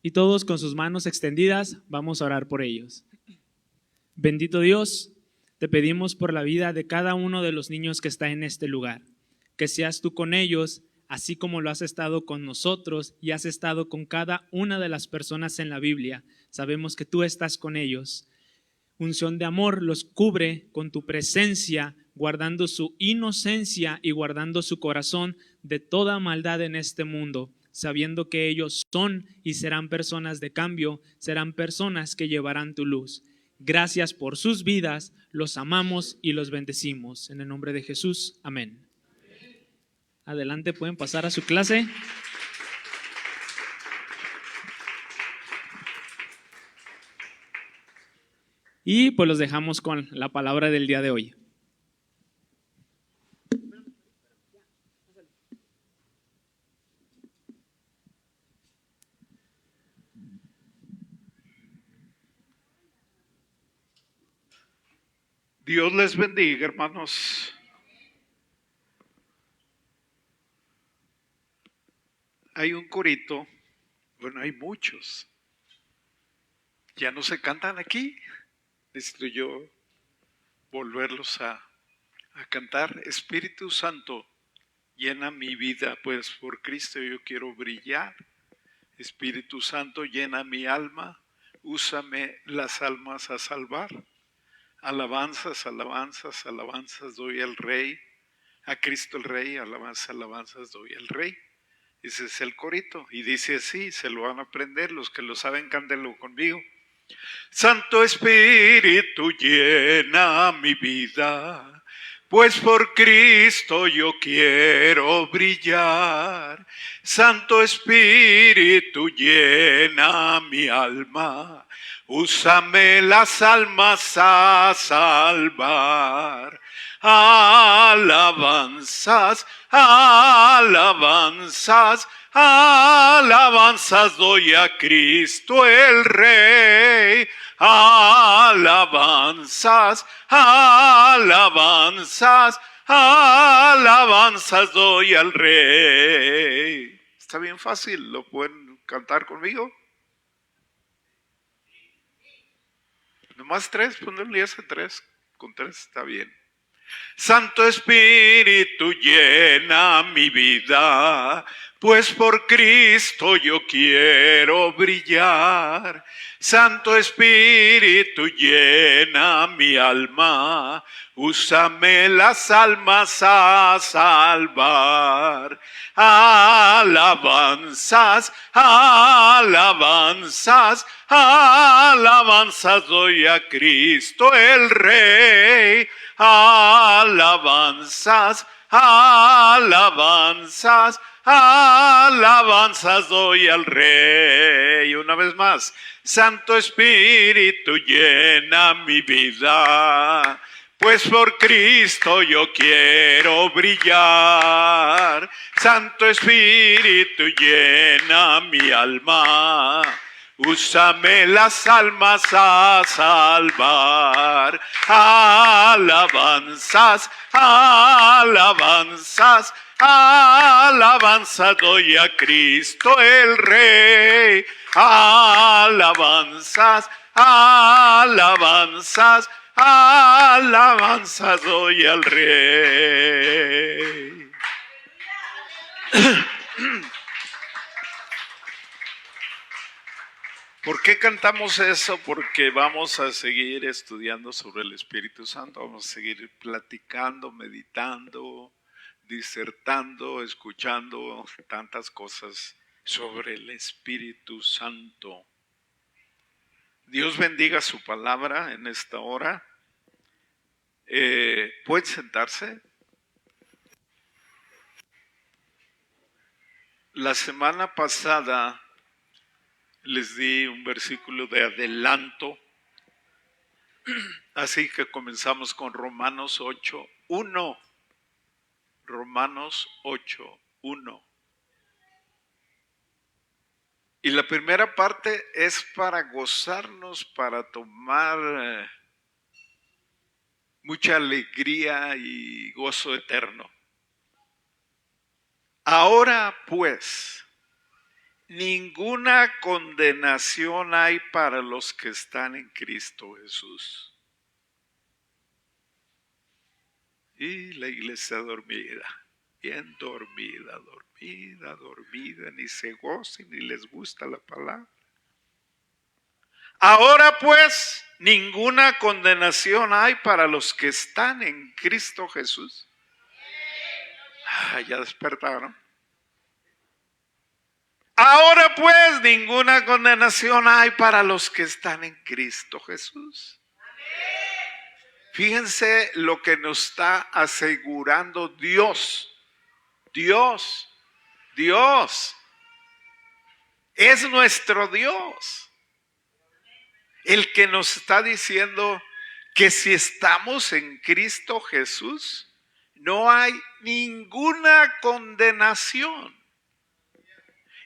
Y todos con sus manos extendidas vamos a orar por ellos. Bendito Dios, te pedimos por la vida de cada uno de los niños que está en este lugar, que seas tú con ellos, así como lo has estado con nosotros y has estado con cada una de las personas en la Biblia. Sabemos que tú estás con ellos. Unción de amor los cubre con tu presencia, guardando su inocencia y guardando su corazón de toda maldad en este mundo, sabiendo que ellos son y serán personas de cambio, serán personas que llevarán tu luz. Gracias por sus vidas, los amamos y los bendecimos. En el nombre de Jesús, amén. Adelante, pueden pasar a su clase. Y pues los dejamos con la palabra del día de hoy. Dios les bendiga, hermanos. Hay un corito, bueno, hay muchos. Ya no se cantan aquí. Necesito yo volverlos a cantar. Espíritu Santo, llena mi vida, pues por Cristo yo quiero brillar. Espíritu Santo, llena mi alma, úsame las almas a salvar. Alabanzas, alabanzas, alabanzas doy al Rey, a Cristo el Rey, alabanzas, alabanzas doy al Rey. Ese es el corito, y dice así, se lo van a aprender, los que lo saben, cántenlo conmigo. Santo Espíritu, llena mi vida, pues por Cristo yo quiero brillar. Santo Espíritu, llena mi alma, úsame las almas a salvar. Alabanzas, alabanzas, alabanzas doy a Cristo el Rey. Alabanzas, alabanzas, alabanzas doy al Rey. Está bien fácil, ¿lo pueden cantar conmigo? Nomás tres, ponerle ese tres, con tres está bien. Santo Espíritu, llena mi vida, pues por Cristo yo quiero brillar. Santo Espíritu, llena mi alma, úsame las almas a salvar. Alabanzas, alabanzas, alabanzas doy a Cristo el Rey. Alabanzas, alabanzas, alabanzas doy al Rey. Una vez más, Santo Espíritu, llena mi vida, pues por Cristo yo quiero brillar. Santo Espíritu, llena mi alma, úsame las almas a salvar. Alabanzas, alabanzas, alabanzas doy a Cristo el Rey. Alabanzas, alabanzas, alabanzas doy al Rey. ¿Por qué cantamos eso? Porque vamos a seguir estudiando sobre el Espíritu Santo, vamos a seguir platicando, meditando, disertando, escuchando tantas cosas sobre el Espíritu Santo. Dios bendiga su palabra en esta hora. ¿Pueden sentarse? La semana pasada les di un versículo de adelanto, así que comenzamos con Romanos 8:1. Romanos 8:1. Y la primera parte es para gozarnos, para tomar mucha alegría y gozo eterno. Ahora pues, ninguna condenación hay para los que están en Cristo Jesús. Y la iglesia dormida, bien dormida, ni se gocen ni les gusta la palabra. Ahora pues, ninguna condenación hay para los que están en Cristo Jesús. Ya despertaron. Ahora pues, ninguna condenación hay para los que están en Cristo Jesús. Fíjense lo que nos está asegurando Dios. Dios es nuestro Dios. El que nos está diciendo que si estamos en Cristo Jesús, no hay ninguna condenación.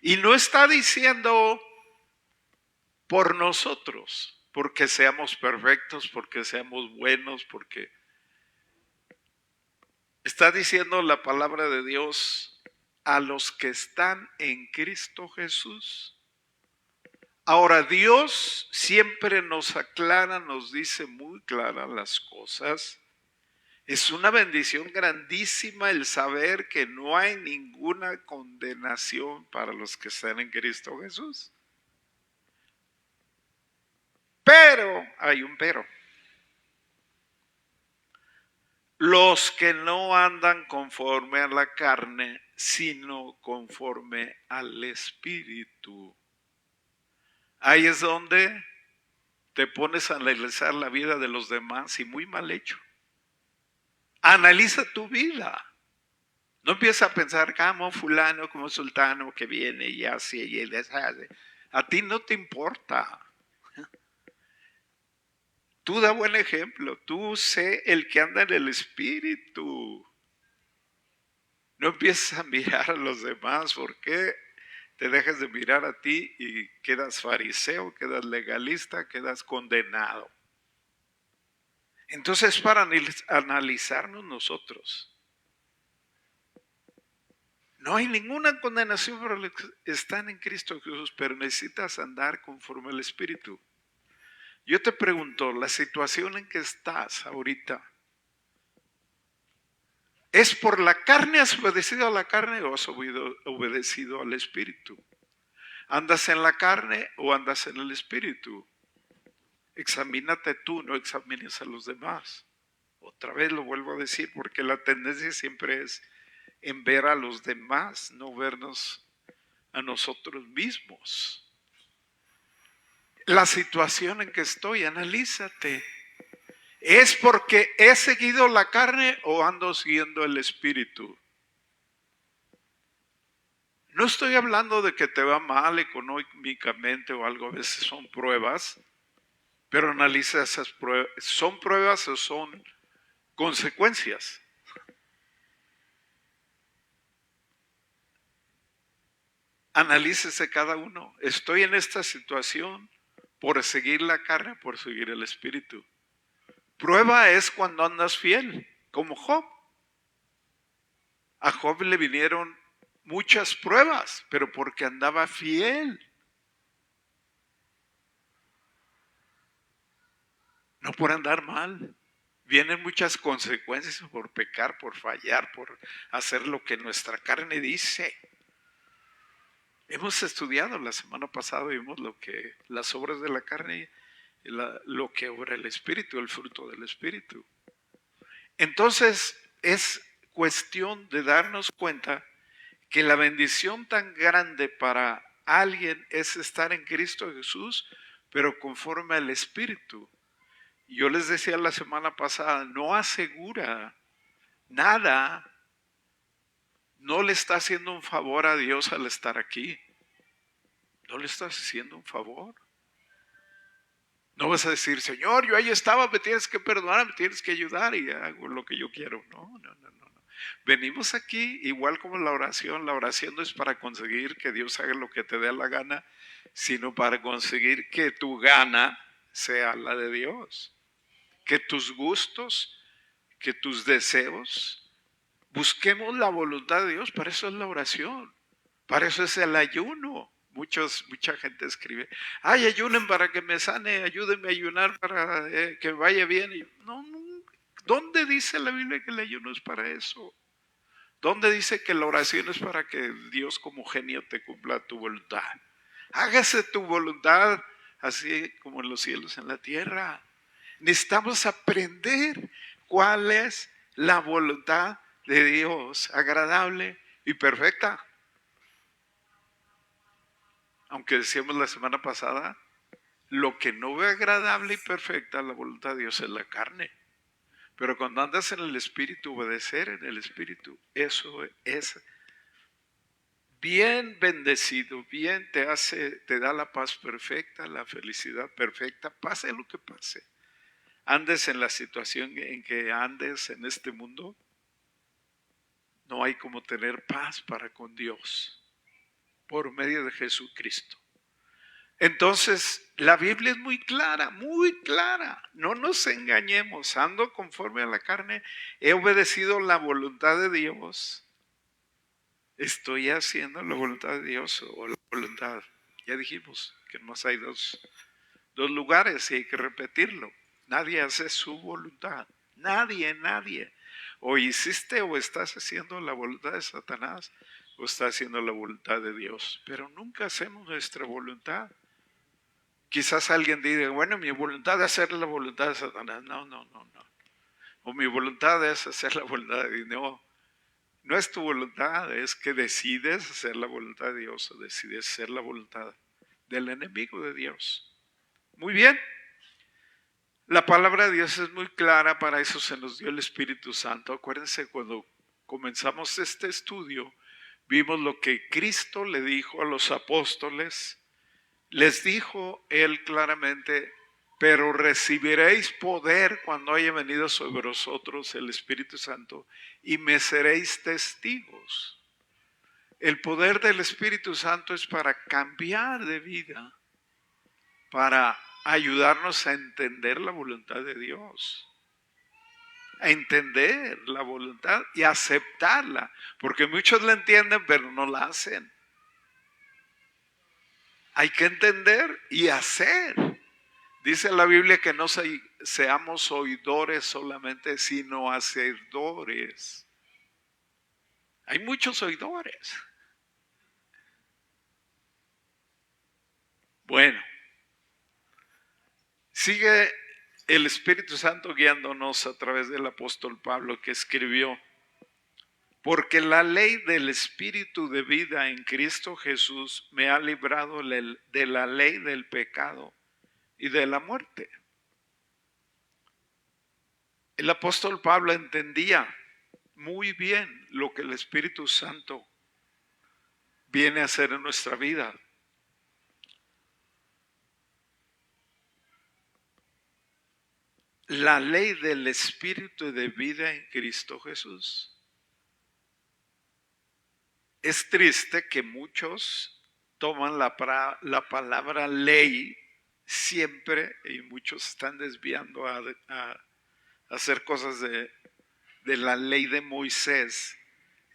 Y no está diciendo por nosotros, porque seamos perfectos, porque seamos buenos, porque está diciendo la palabra de Dios a los que están en Cristo Jesús. Ahora, Dios siempre nos aclara, nos dice muy claras las cosas. Es una bendición grandísima el saber que no hay ninguna condenación para los que están en Cristo Jesús. Pero, hay un pero. Los que no andan conforme a la carne, sino conforme al Espíritu. Ahí es donde te pones a analizar la vida de los demás y muy mal hecho. Analiza tu vida. No empieza a pensar como fulano, como sultano que viene y hace y él deshace. A ti no te importa. Tú da buen ejemplo. Tú sé el que anda en el Espíritu. No empieces a mirar a los demás. ¿Por qué te dejas de mirar a ti y quedas fariseo, quedas legalista, quedas condenado? Entonces, para analizarnos nosotros, no hay ninguna condenación para los que están en Cristo Jesús, pero necesitas andar conforme al Espíritu. Yo te pregunto, la situación en que estás ahorita, ¿es por la carne? ¿Has obedecido a la carne o has obedecido al Espíritu? ¿Andas en la carne o andas en el Espíritu? Examínate tú, no examines a los demás. Otra vez lo vuelvo a decir, porque la tendencia siempre es en ver a los demás, no vernos a nosotros mismos. La situación en que estoy, analízate. ¿Es porque he seguido la carne o ando siguiendo el Espíritu? No estoy hablando de que te va mal económicamente o algo, a veces son pruebas, pero analiza esas pruebas. ¿Son pruebas o son consecuencias? Analícese cada uno. Estoy en esta situación por seguir la carne, por seguir el Espíritu. Prueba es cuando andas fiel, como Job. A Job le vinieron muchas pruebas, pero porque andaba fiel. No por andar mal. Vienen muchas consecuencias por pecar, por fallar, por hacer lo que nuestra carne dice. Hemos estudiado la semana pasada, vimos las obras de la carne, lo que obra el Espíritu, el fruto del Espíritu. Entonces es cuestión de darnos cuenta que la bendición tan grande para alguien es estar en Cristo Jesús, pero conforme al Espíritu. Yo les decía la semana pasada, no asegura nada, no le está haciendo un favor a Dios al estar aquí. No le estás haciendo un favor. No vas a decir, Señor, yo ahí estaba, me tienes que perdonar, me tienes que ayudar y hago lo que yo quiero. No. Venimos aquí igual como la oración no es para conseguir que Dios haga lo que te dé la gana, sino para conseguir que tu gana sea la de Dios. Que tus gustos, que tus deseos, busquemos la voluntad de Dios. Para eso es la oración, para eso es el ayuno. Mucha gente escribe, ay, ayunen para que me sane, ayúdenme a ayunar para que vaya bien. Y no, ¿dónde dice la Biblia que el ayuno es para eso? ¿Dónde dice que la oración es para que Dios como genio te cumpla tu voluntad? Hágase tu voluntad así como en los cielos, en la tierra. Necesitamos aprender cuál es la voluntad de Dios, agradable y perfecta. Aunque decíamos la semana pasada, lo que no ve agradable y perfecta, la voluntad de Dios es la carne. Pero cuando andas en el Espíritu, obedecer en el Espíritu, eso es bien bendecido, bien te da la paz perfecta, la felicidad perfecta, pase lo que pase. Andes en la situación en que andes en este mundo, no hay como tener paz para con Dios por medio de Jesucristo. Entonces, la Biblia es muy clara, muy clara. No nos engañemos, ando conforme a la carne, he obedecido la voluntad de Dios. Estoy haciendo la voluntad de Dios o la voluntad. Ya dijimos que nomás hay dos lugares y hay que repetirlo. Nadie hace su voluntad. Nadie. O hiciste o estás haciendo la voluntad de Satanás o estás haciendo la voluntad de Dios. Pero nunca hacemos nuestra voluntad. Quizás alguien diga, bueno, mi voluntad es hacer la voluntad de Satanás. No. O mi voluntad es hacer la voluntad de Dios. No es tu voluntad, es que decides hacer la voluntad de Dios o decides hacer la voluntad del enemigo de Dios. Muy bien. La palabra de Dios es muy clara, para eso se nos dio el Espíritu Santo. Acuérdense, cuando comenzamos este estudio, vimos lo que Cristo le dijo a los apóstoles. Les dijo Él claramente, pero recibiréis poder cuando haya venido sobre vosotros el Espíritu Santo y me seréis testigos. El poder del Espíritu Santo es para cambiar de vida, para ayudarnos a entender la voluntad de Dios, a entender la voluntad y aceptarla, porque muchos la entienden pero no la hacen. Hay que entender y hacer. Dice la Biblia que no seamos oidores solamente, sino hacedores. Hay muchos oidores. Bueno, sigue el Espíritu Santo guiándonos a través del apóstol Pablo, que escribió: porque la ley del Espíritu de vida en Cristo Jesús me ha librado de la ley del pecado y de la muerte. El apóstol Pablo entendía muy bien lo que el Espíritu Santo viene a hacer en nuestra vida. La ley del Espíritu de vida en Cristo Jesús. Es triste que muchos toman la palabra ley siempre, y muchos están desviando a hacer cosas de la ley de Moisés.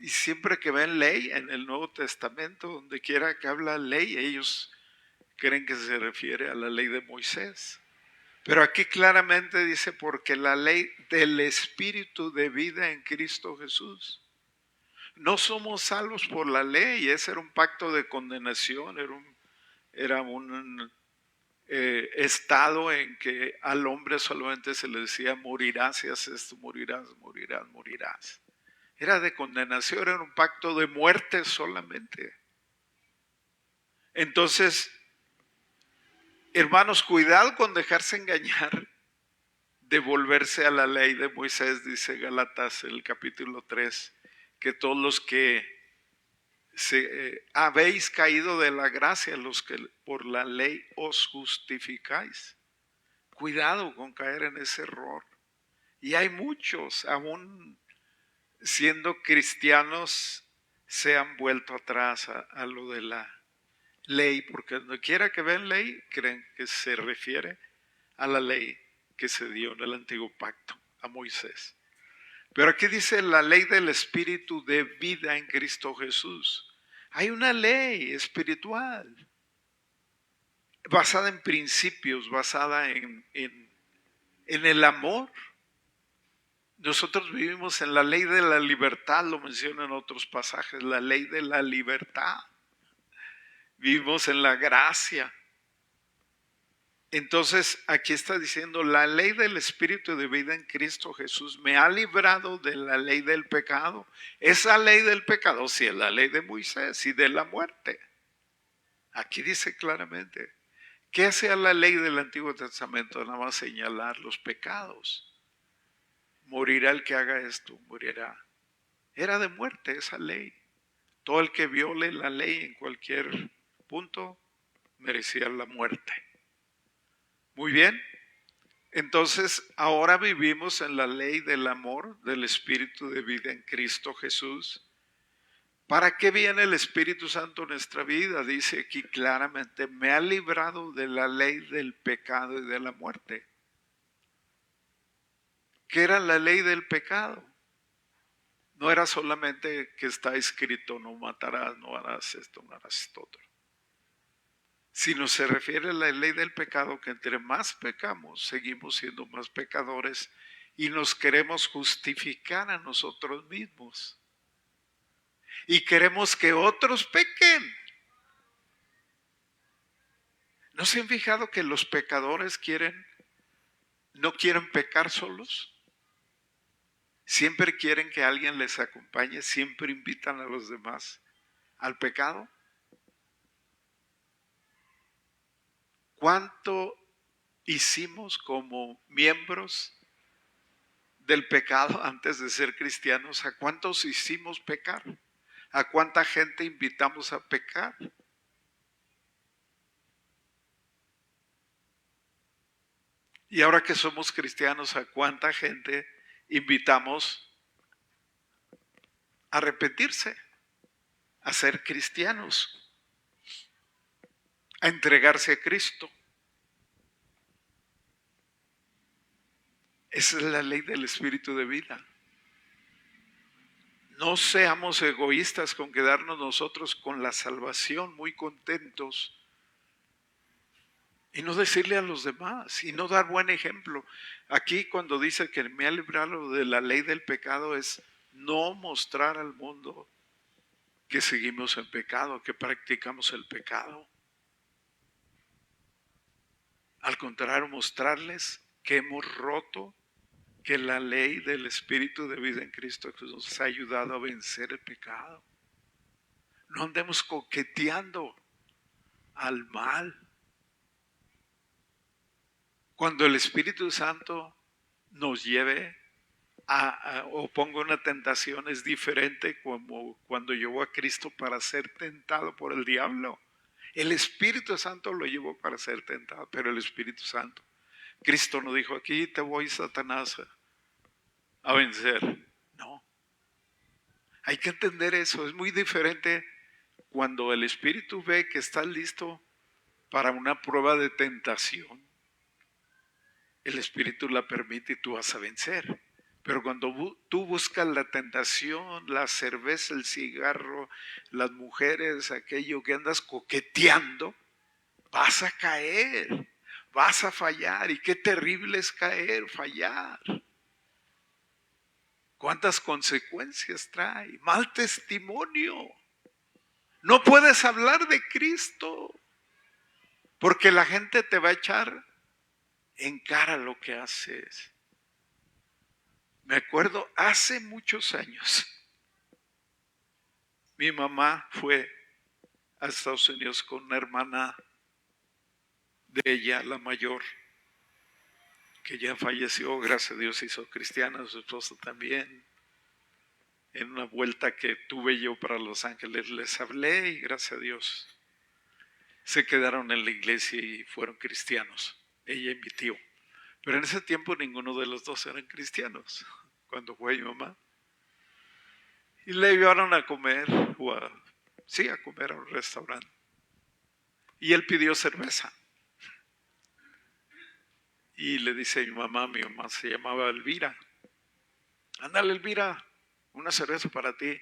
Y siempre que ven ley en el Nuevo Testamento, donde quiera que habla ley, ellos creen que se refiere a la ley de Moisés. Pero aquí claramente dice, porque la ley del Espíritu de vida en Cristo Jesús. No somos salvos por la ley, ese era un pacto de condenación, era un estado en que al hombre solamente se le decía, morirás si haces esto, morirás. Era de condenación, era un pacto de muerte solamente. Entonces, hermanos, cuidado con dejarse engañar, de volverse a la ley de Moisés. Dice Gálatas, el capítulo 3, que todos los que habéis caído de la gracia, los que por la ley os justificáis. Cuidado con caer en ese error. Y hay muchos, aún siendo cristianos, se han vuelto atrás a lo de la ley, porque donde quiera que ven ley, creen que se refiere a la ley que se dio en el antiguo pacto, a Moisés. Pero aquí dice la ley del Espíritu de vida en Cristo Jesús. Hay una ley espiritual. basada en principios, basada en el amor. Nosotros vivimos en la ley de la libertad, lo mencionan otros pasajes, la ley de la libertad. Vivimos en la gracia. Entonces, aquí está diciendo, la ley del Espíritu de vida en Cristo Jesús me ha librado de la ley del pecado. Esa ley del pecado sí es la ley de Moisés y de la muerte. Aquí dice claramente, ¿qué hacía la ley del Antiguo Testamento? Nada más señalar los pecados. Morirá el que haga esto, morirá. Era de muerte esa ley. Todo el que viole la ley en cualquier punto merecía la muerte. Muy bien. Entonces, ahora vivimos en la ley del amor, del Espíritu de vida en Cristo Jesús. ¿Para qué viene el Espíritu Santo en nuestra vida? Dice aquí claramente, me ha librado de la ley del pecado y de la muerte. ¿Qué era la ley del pecado? No era solamente que está escrito, no matarás, no harás esto, no harás esto otro. Sino se refiere a la ley del pecado, que entre más pecamos, seguimos siendo más pecadores y nos queremos justificar a nosotros mismos. Y queremos que otros pequen. ¿No se han fijado que los pecadores no quieren pecar solos? Siempre quieren que alguien les acompañe, siempre invitan a los demás al pecado. ¿Cuánto hicimos como miembros del pecado antes de ser cristianos? ¿A cuántos hicimos pecar? ¿A cuánta gente invitamos a pecar? Y ahora que somos cristianos, ¿a cuánta gente invitamos a arrepentirse, a ser cristianos, a entregarse a Cristo? Esa es la ley del Espíritu de vida. No seamos egoístas con quedarnos nosotros con la salvación muy contentos y no decirle a los demás y no dar buen ejemplo. Aquí cuando dice que me ha librado de la ley del pecado es no mostrar al mundo que seguimos en pecado, que practicamos el pecado. Al contrario, mostrarles que hemos roto, que la ley del Espíritu de vida en Cristo Jesús nos ha ayudado a vencer el pecado. No andemos coqueteando al mal. Cuando el Espíritu Santo nos lleve o ponga una tentación, es diferente como cuando llevó a Cristo para ser tentado por el diablo. El Espíritu Santo lo llevó para ser tentado, pero el Espíritu Santo. Cristo no dijo, aquí te voy, Satanás, a vencer. No. Hay que entender eso. Es muy diferente cuando el Espíritu ve que estás listo para una prueba de tentación. El Espíritu la permite y tú vas a vencer. Pero cuando tú buscas la tentación, la cerveza, el cigarro, las mujeres, aquello que andas coqueteando, vas a caer, vas a fallar. Y qué terrible es caer, fallar. ¿Cuántas consecuencias trae? Mal testimonio. No puedes hablar de Cristo porque la gente te va a echar en cara lo que haces. Me acuerdo hace muchos años, mi mamá fue a Estados Unidos con una hermana de ella, la mayor, que ya falleció, gracias a Dios hizo cristiana, su esposa también. En una vuelta que tuve yo para Los Ángeles les hablé y gracias a Dios se quedaron en la iglesia y fueron cristianos, ella y mi tío. Pero en ese tiempo ninguno de los dos eran cristianos, cuando fue mi mamá. Y le llevaron a comer, a comer a un restaurante. Y él pidió cerveza. Y le dice a mi mamá se llamaba Elvira. Ándale, Elvira, una cerveza para ti.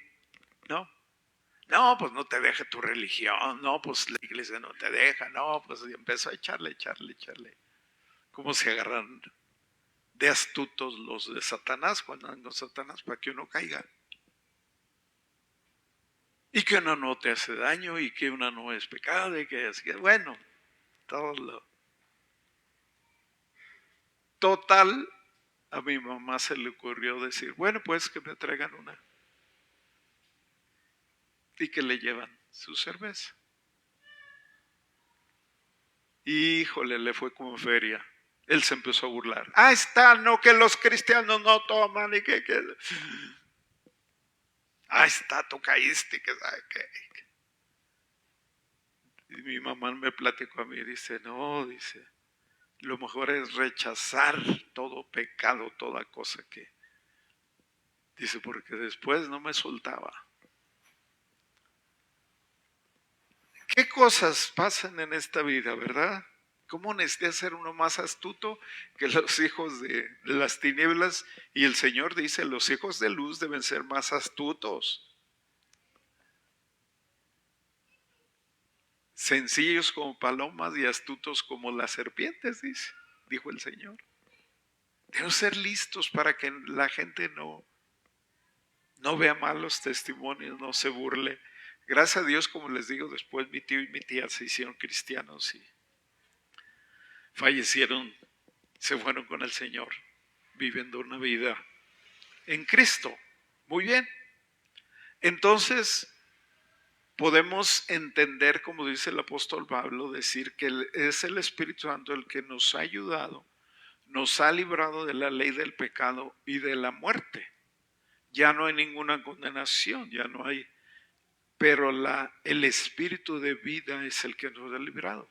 No, No, pues no te deja tu religión, no, pues la iglesia no te deja, no, pues y empezó a echarle. ¿Cómo se agarran de astutos los de Satanás cuando andan con Satanás para que uno caiga? Y que uno no te hace daño y que uno no es pecado y que es que, bueno, todo lo... Total, a mi mamá se le ocurrió decir, bueno, pues que me traigan una. Y que le llevan su cerveza. Híjole, le fue como feria. Él se empezó a burlar. Ah, está, no, que los cristianos no toman y que... Ah, está, tú caíste, que sabe qué. Y mi mamá me platicó a mí, dice, no, dice, lo mejor es rechazar todo pecado, toda cosa que... Dice, porque después no me soltaba. ¿Qué cosas pasan en esta vida, verdad? ¿Cómo necesita ser uno más astuto que los hijos de las tinieblas? Y el Señor dice, los hijos de luz deben ser más astutos. Sencillos como palomas y astutos como las serpientes, dijo el Señor. Debemos ser listos para que la gente no vea malos testimonios, no se burle. Gracias a Dios, como les digo, después mi tío y mi tía se hicieron cristianos y fallecieron, se fueron con el Señor, viviendo una vida en Cristo. Muy bien. Entonces, podemos entender, como dice el apóstol Pablo, decir que es el Espíritu Santo el que nos ha ayudado, nos ha librado de la ley del pecado y de la muerte. Ya no hay ninguna condenación, ya no hay, pero el Espíritu de vida es el que nos ha librado.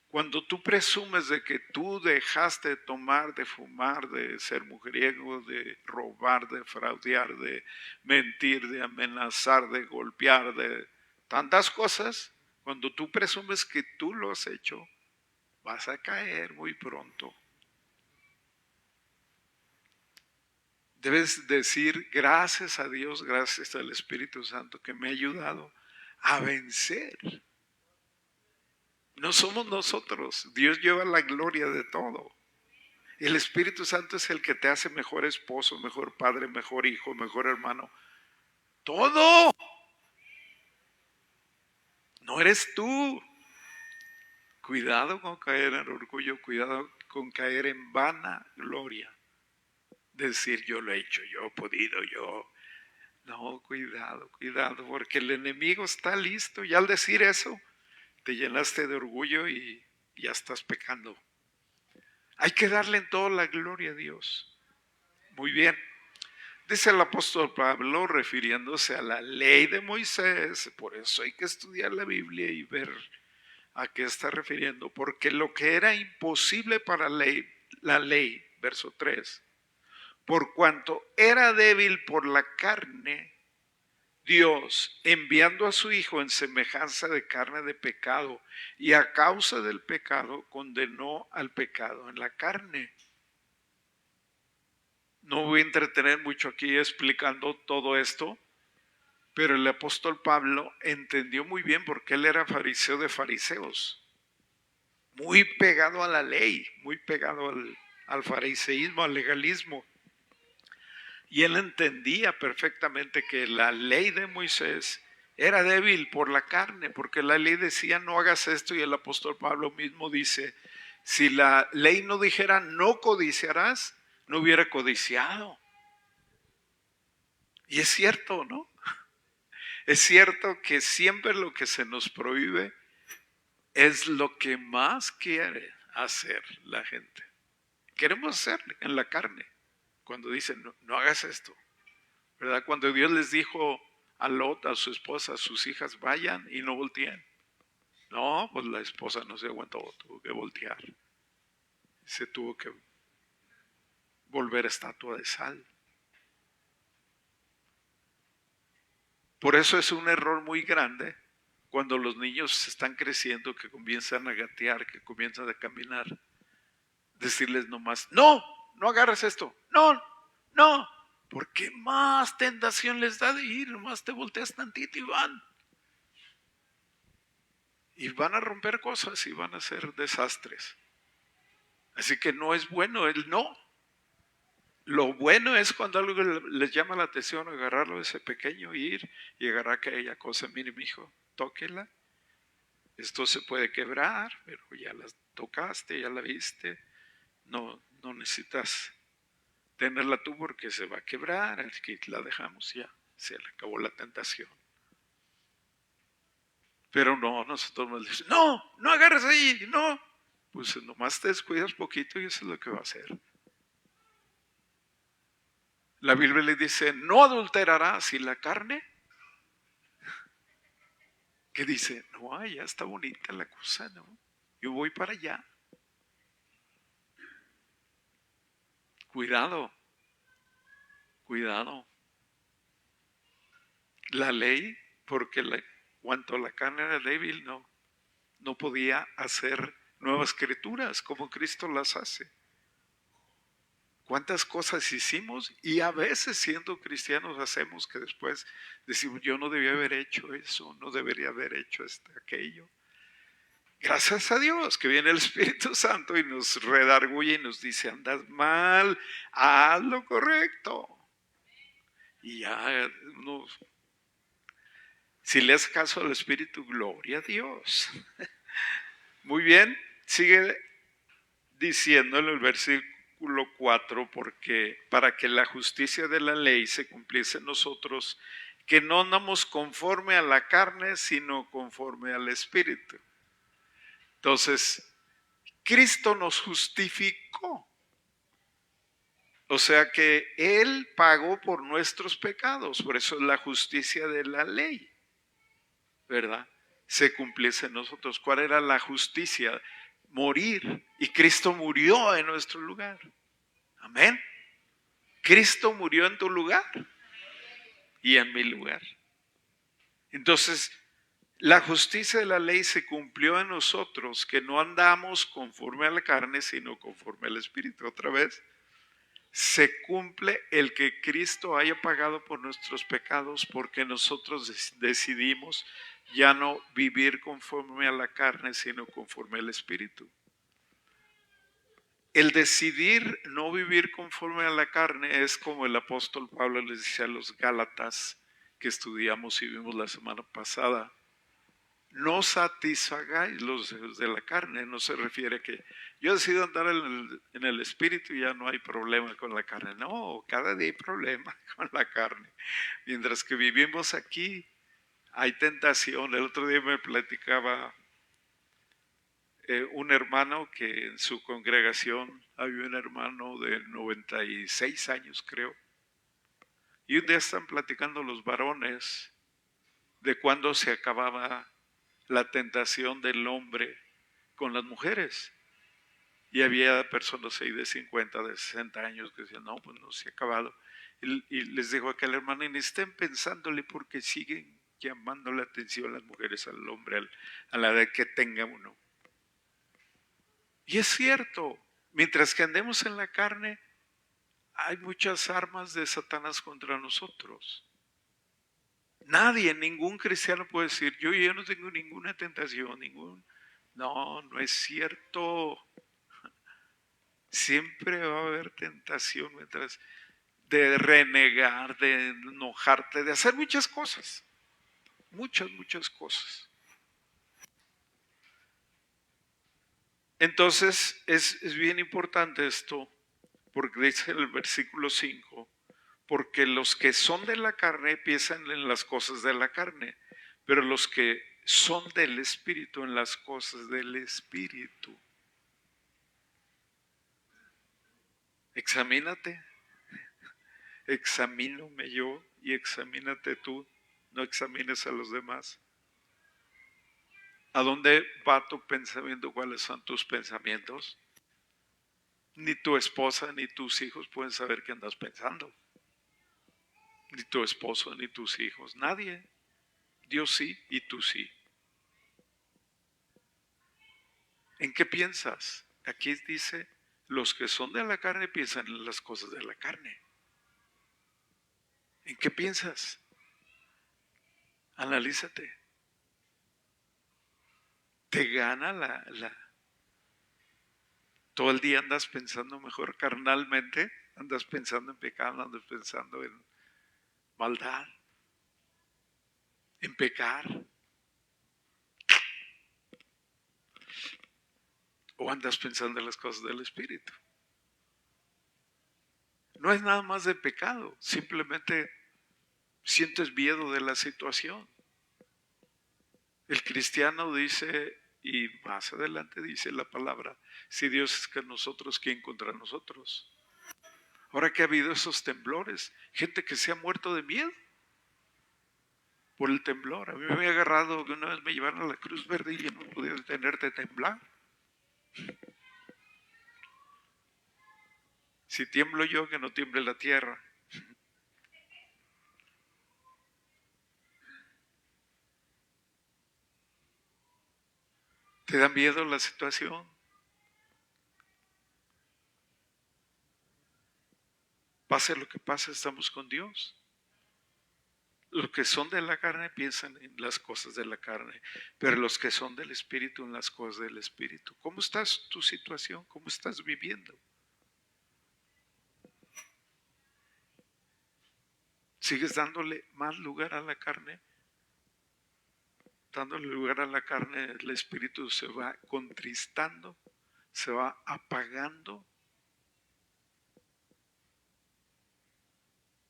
Cuando tú presumes de que tú dejaste de tomar, de fumar, de ser mujeriego, de robar, de fraudear, de mentir, de amenazar, de golpear, de tantas cosas, cuando tú presumes que tú lo has hecho, vas a caer muy pronto. Debes decir gracias a Dios, gracias al Espíritu Santo que me ha ayudado a vencer. No somos nosotros, Dios lleva la gloria de todo. El Espíritu Santo es el que te hace mejor esposo, mejor padre, mejor hijo, mejor hermano. Todo. No eres tú. Cuidado con caer en orgullo, cuidado con caer en vana gloria. Decir yo lo he hecho, yo he podido, yo. No, cuidado, porque el enemigo está listo. Y al decir eso, te llenaste de orgullo y ya estás pecando. Hay que darle en todo la gloria a Dios. Muy bien. Dice el apóstol Pablo, refiriéndose a la ley de Moisés, por eso hay que estudiar la Biblia y ver a qué está refiriendo, porque lo que era imposible para la ley, verso 3, por cuanto era débil por la carne, Dios, enviando a su Hijo en semejanza de carne de pecado, y a causa del pecado condenó al pecado en la carne. No voy a entretener mucho aquí explicando todo esto, pero el apóstol Pablo entendió muy bien porque él era fariseo de fariseos, muy pegado a la ley, muy pegado al fariseísmo, al legalismo. Y él entendía perfectamente que la ley de Moisés era débil por la carne, porque la ley decía no hagas esto y el apóstol Pablo mismo dice, si la ley no dijera no codiciarás, no hubiera codiciado. Y es cierto, ¿no? Es cierto que siempre lo que se nos prohíbe es lo que más quiere hacer la gente. Queremos hacer en la carne. Cuando dicen, no hagas esto. ¿Verdad? Cuando Dios les dijo a Lot, a su esposa, a sus hijas, vayan y no volteen. No, pues la esposa no se aguantó, tuvo que voltear. Se tuvo que volver estatua de sal. Por eso es un error muy grande cuando los niños están creciendo, que comienzan a gatear, que comienzan a caminar, decirles nomás, no agarres esto, no, Porque más tentación les da de ir, nomás te volteas tantito y van. Y van a romper cosas y van a hacer desastres. Así que no es bueno el no. Lo bueno es cuando algo les llama la atención, agarrarlo de ese pequeño, ir y agarrar aquella cosa. Mire, mi hijo, tóquela. Esto se puede quebrar, pero ya la tocaste, ya la viste. No necesitas tenerla tú porque se va a quebrar. Así que la dejamos ya. Se le acabó la tentación. Pero no, nosotros nos decimos, no agarres ahí, no. Pues nomás te descuidas poquito y eso es lo que va a hacer. La Biblia le dice, no adulterarás, y la carne, que dice, no, ya está bonita la cosa, ¿no? Yo voy para allá. Cuidado, cuidado. La ley, porque cuanto la carne era débil, no podía hacer nuevas criaturas como Cristo las hace. ¿Cuántas cosas hicimos? Y a veces siendo cristianos hacemos que después decimos, yo no debía haber hecho eso, no debería haber hecho aquello. Gracias a Dios que viene el Espíritu Santo y nos redarguye y nos dice, andas mal, haz lo correcto. Y ya, si le haces caso al Espíritu, gloria a Dios. Muy bien, sigue diciendo en el versículo 4, porque para que la justicia de la ley se cumpliese en nosotros, que no andamos conforme a la carne, sino conforme al Espíritu. Entonces, Cristo nos justificó. O sea que Él pagó por nuestros pecados, por eso es la justicia de la ley, ¿verdad? Se cumpliese en nosotros. ¿Cuál era la justicia? Morir. Y Cristo murió en nuestro lugar. Amén. Cristo murió en tu lugar y en mi lugar. Entonces, la justicia de la ley se cumplió en nosotros, que no andamos conforme a la carne, sino conforme al Espíritu. Otra vez, se cumple el que Cristo haya pagado por nuestros pecados, porque nosotros decidimos ya no vivir conforme a la carne, sino conforme al Espíritu. El decidir no vivir conforme a la carne es como el apóstol Pablo les decía a los Gálatas que estudiamos y vimos la semana pasada. No satisfagáis los deseos de la carne. No se refiere a que yo decido andar en el espíritu y ya no hay problema con la carne. No, cada día hay problema con la carne. Mientras que vivimos aquí, hay tentación. El otro día me platicaba un hermano que en su congregación había un hermano de 96 años, creo. Y un día están platicando los varones de cuándo se acababa la tentación del hombre con las mujeres. Y había personas ahí de 50, de 60 años que decían, no, pues no se ha acabado. Y les dijo a aquel hermano, y ni estén pensándole porque siguen llamando la atención las mujeres al hombre a la edad que tenga uno. Y es cierto, mientras que andemos en la carne, hay muchas armas de Satanás contra nosotros. Nadie, ningún cristiano puede decir, yo no tengo ninguna tentación, No es cierto. Siempre va a haber tentación de renegar, de enojarte, de hacer muchas cosas. Muchas cosas. Entonces es bien importante esto, porque dice en el versículo 5, porque los que son de la carne piensan en las cosas de la carne, pero los que son del Espíritu en las cosas del Espíritu. Examínate, examínome yo y examínate tú, no examines a los demás. ¿A dónde va tu pensamiento? ¿Cuáles son tus pensamientos? Ni tu esposa ni tus hijos pueden saber qué andas pensando. Ni tu esposo ni tus hijos, nadie. Dios sí y tú sí. ¿En qué piensas? Aquí dice, los que son de la carne piensan en las cosas de la carne. ¿En qué piensas? Analízate. Te gana todo el día andas pensando mejor carnalmente, andas pensando en pecado, andas pensando en maldad, en pecar, o andas pensando en las cosas del Espíritu. No es nada más de pecado, simplemente sientes miedo de la situación. El cristiano dice, y más adelante dice la palabra, si Dios es con nosotros, ¿quién contra nosotros? Ahora que ha habido esos temblores, gente que se ha muerto de miedo por el temblor. A mí me había agarrado que una vez me llevaron a la Cruz Verde y yo no podía detenerte de temblar. Si tiemblo yo, que no tiemble la tierra. ¿Te da miedo la situación? Pase lo que pase, estamos con Dios. Los que son de la carne piensan en las cosas de la carne, pero los que son del Espíritu en las cosas del Espíritu. ¿Cómo estás tu situación? ¿Cómo estás viviendo? ¿Sigues dándole más lugar a la carne? Dándole lugar a la carne, el Espíritu se va contristando, se va apagando.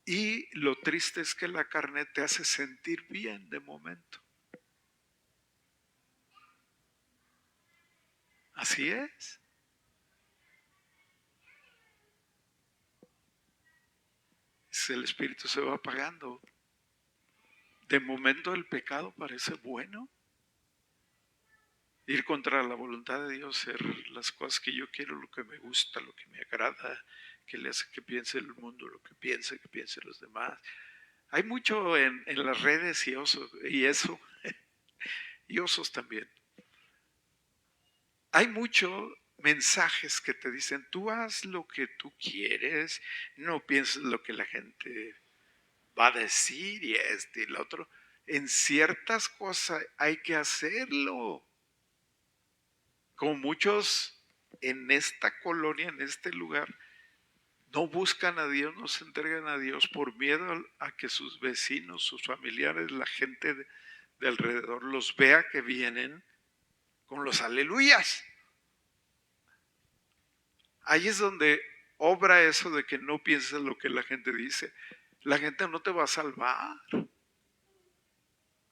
Y lo triste es que la carne te hace sentir bien de momento. Así es. El Espíritu se va apagando. De momento el pecado parece bueno. Ir contra la voluntad de Dios, hacer las cosas que yo quiero, lo que me gusta, lo que me agrada, que le hace que piense el mundo, lo que piense los demás. Hay mucho en las redes y eso, y osos también. Hay muchos mensajes que te dicen, tú haz lo que tú quieres, no pienses lo que la gente va a decir y y lo otro. En ciertas cosas hay que hacerlo. Como muchos en esta colonia, en este lugar, no buscan a Dios, no se entregan a Dios por miedo a que sus vecinos, sus familiares, la gente de alrededor los vea que vienen con los aleluyas. Ahí es donde obra eso de que no pienses lo que la gente dice. La gente no te va a salvar.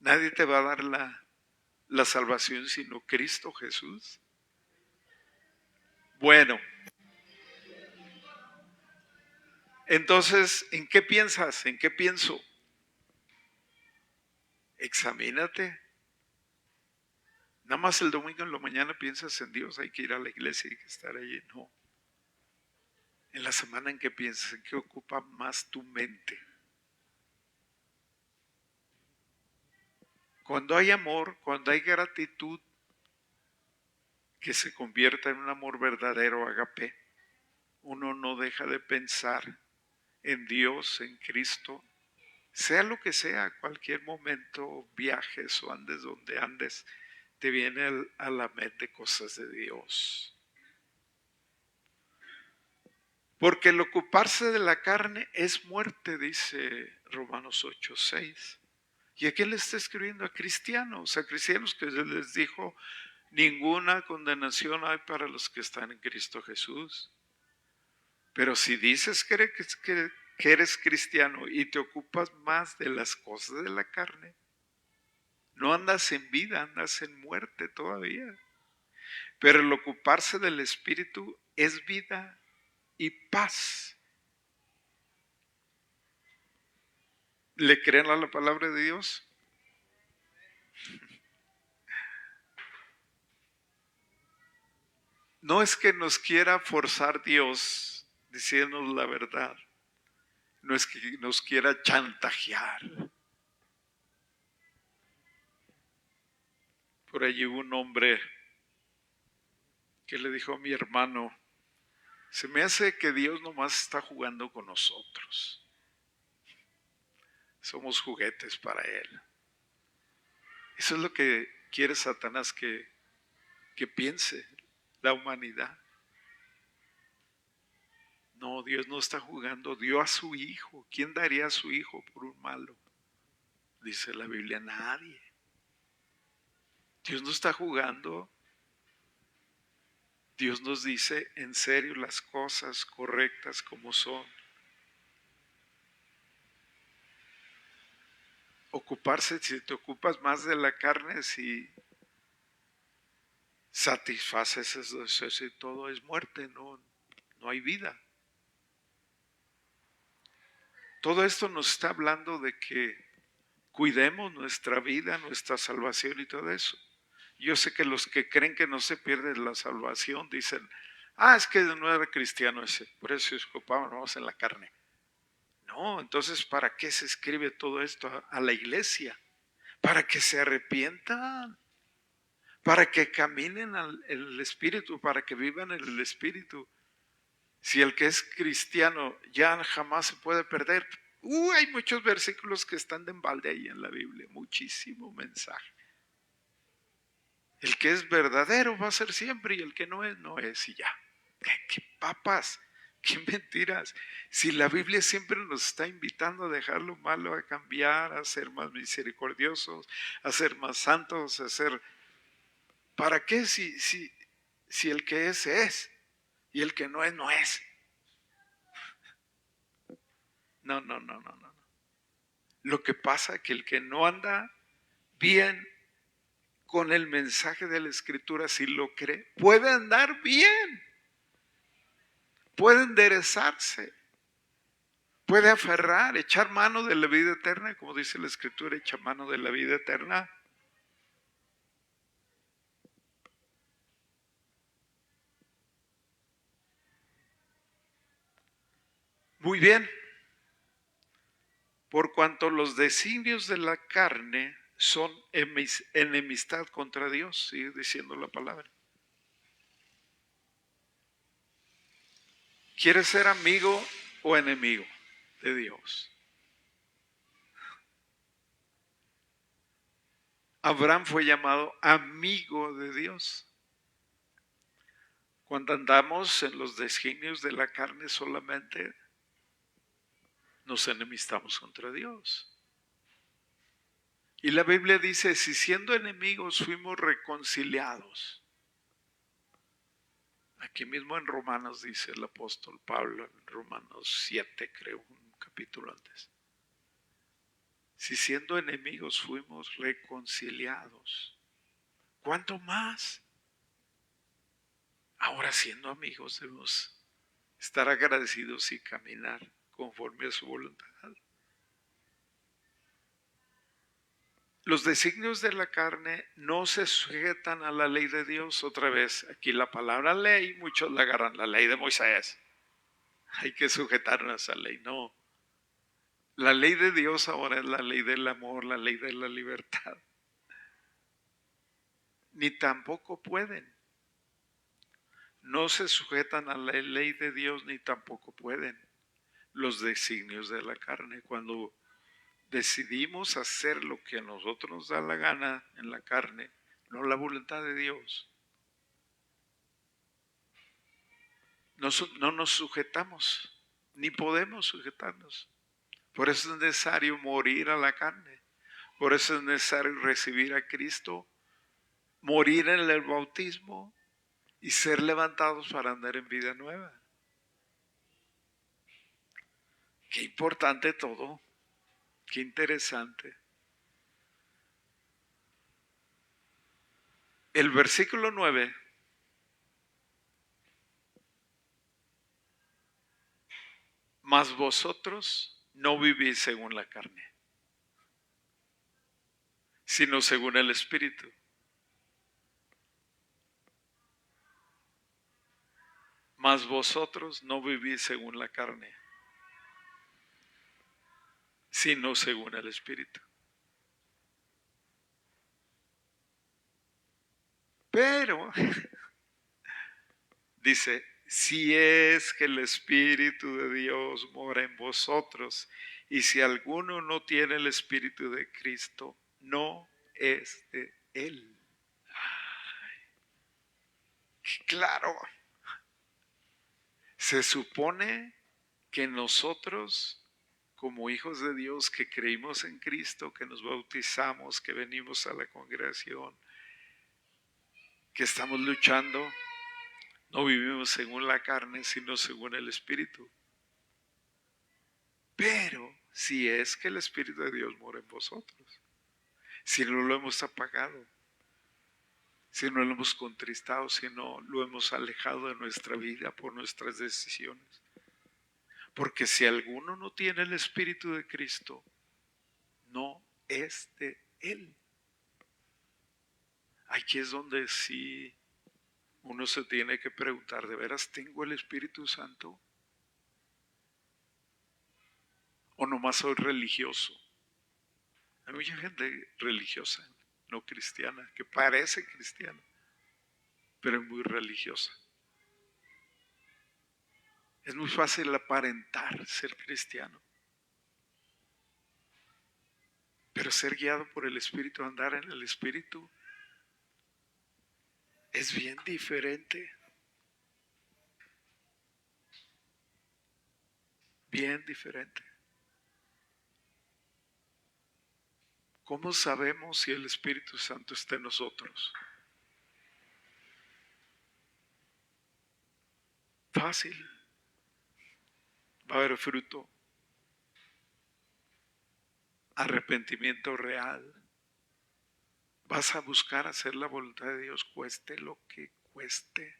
Nadie te va a dar la salvación sino Cristo Jesús. Bueno, entonces, ¿en qué piensas? ¿En qué pienso? Examínate. Nada más el domingo en la mañana piensas en Dios, hay que ir a la iglesia, hay que estar allí. No. En la semana en que piensas, ¿en qué ocupa más tu mente? Cuando hay amor, cuando hay gratitud, que se convierta en un amor verdadero, agape, uno no deja de pensar en Dios, en Cristo, sea lo que sea, cualquier momento, viajes o andes donde andes, te viene a la mente cosas de Dios. Porque el ocuparse de la carne es muerte, dice Romanos 8:6. ¿Y a quién le está escribiendo? A cristianos, que les dijo, ninguna condenación hay para los que están en Cristo Jesús. Pero si dices que eres cristiano y te ocupas más de las cosas de la carne, no andas en vida, andas en muerte todavía. Pero el ocuparse del Espíritu es vida y paz. ¿Le creen a la palabra de Dios? No es que nos quiera forzar Dios diciéndonos la verdad. No es que nos quiera chantajear. Por allí hubo un hombre que le dijo a mi hermano, se me hace que Dios nomás está jugando con nosotros. somos juguetes para Él. Eso es lo que quiere Satanás que piense la humanidad. No, Dios no está jugando, dio a su hijo. ¿Quién daría a su hijo por un malo? Dice la Biblia, nadie. Dios no está jugando. Dios nos dice en serio las cosas correctas como son. Ocuparse, si te ocupas más de la carne, si satisfaces eso y todo es muerte, no hay vida. Todo esto nos está hablando de que cuidemos nuestra vida, nuestra salvación y todo eso. Yo sé que los que creen que no se pierde la salvación dicen, es que no era cristiano ese, por eso se ocupaban más en la carne. No, entonces ¿para qué se escribe todo esto a la iglesia? Para que se arrepientan, para que caminen en el Espíritu, para que vivan en el Espíritu. Si el que es cristiano ya jamás se puede perder. Hay muchos versículos que están de embalde ahí en la Biblia, muchísimo mensaje. El que es verdadero va a ser siempre y el que no es y ya. ¿Qué papas? ¿Qué mentiras? Si la Biblia siempre nos está invitando a dejar lo malo, a cambiar, a ser más misericordiosos, a ser más santos, a ser... ¿Para qué si el que es y el que no es? No. Lo que pasa es que el que no anda bien con el mensaje de la Escritura, si lo cree, puede andar bien, puede enderezarse, puede aferrar, echar mano de la vida eterna, como dice la Escritura, echa mano de la vida eterna. Muy bien, por cuanto los designios de la carne son enemistad contra Dios, sigue diciendo la palabra. ¿Quieres ser amigo o enemigo de Dios? Abraham fue llamado amigo de Dios. Cuando andamos en los designios de la carne solamente nos enemistamos contra Dios. Y la Biblia dice, si siendo enemigos fuimos reconciliados. Aquí mismo en Romanos dice el apóstol Pablo, en Romanos 7 creo, un capítulo antes. Si siendo enemigos fuimos reconciliados, ¿cuánto más? Ahora siendo amigos debemos estar agradecidos y caminar conforme a su voluntad. Los designios de la carne no se sujetan a la ley de Dios. Otra vez, aquí la palabra ley, muchos la agarran, la ley de Moisés. Hay que sujetarnos a esa ley. No. La ley de Dios ahora es la ley del amor, la ley de la libertad. Ni tampoco pueden. No se sujetan a la ley de Dios ni tampoco pueden los designios de la carne. Cuando decidimos hacer lo que a nosotros nos da la gana en la carne, no la voluntad de Dios, no nos sujetamos, ni podemos sujetarnos. Por eso es necesario morir a la carne. Por eso es necesario recibir a Cristo, morir en el bautismo y ser levantados para andar en vida nueva. Qué importante todo. Qué interesante. El versículo 9 mas vosotros no vivís según la carne, sino según el Espíritu. Mas vosotros no vivís según la carne, sino según el Espíritu. Pero, dice, si es que el Espíritu de Dios mora en vosotros, Y si alguno no tiene el Espíritu de Cristo, no es de Él. Claro, se supone que nosotros, como hijos de Dios que creímos en Cristo, que nos bautizamos, que venimos a la congregación, que estamos luchando, no vivimos según la carne, sino según el Espíritu. Pero si es que el Espíritu de Dios mora en vosotros, si no lo hemos apagado, si no lo hemos contristado, si no lo hemos alejado de nuestra vida por nuestras decisiones. Porque si alguno no tiene el Espíritu de Cristo, no es de Él. Aquí es donde sí uno se tiene que preguntar, ¿de veras tengo el Espíritu Santo? ¿O nomás soy religioso? Hay mucha gente religiosa, no cristiana, que parece cristiana, pero es muy religiosa. Es muy fácil aparentar ser cristiano, pero ser guiado por el Espíritu, andar en el Espíritu, es bien diferente. Bien diferente. ¿Cómo sabemos si el Espíritu Santo está en nosotros? Fácil. Va a haber fruto. Arrepentimiento real. Vas a buscar hacer la voluntad de Dios, cueste lo que cueste.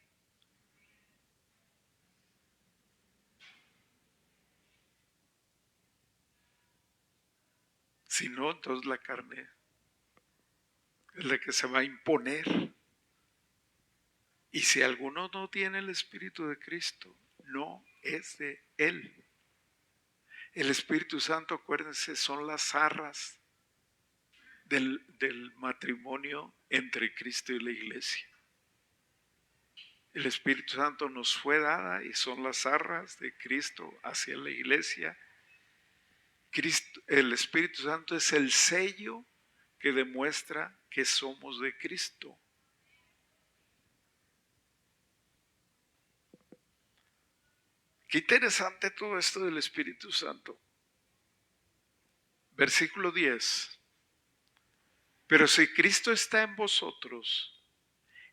Si no, entonces la carne es la que se va a imponer. Y si alguno no tiene el Espíritu de Cristo, no es de Él. El Espíritu Santo, acuérdense, son las arras del matrimonio entre Cristo y la iglesia. El Espíritu Santo nos fue dada y son las arras de Cristo hacia la iglesia. El Espíritu Santo es el sello que demuestra que somos de Cristo. Qué interesante todo esto del Espíritu Santo. Versículo 10. Pero si Cristo está en vosotros,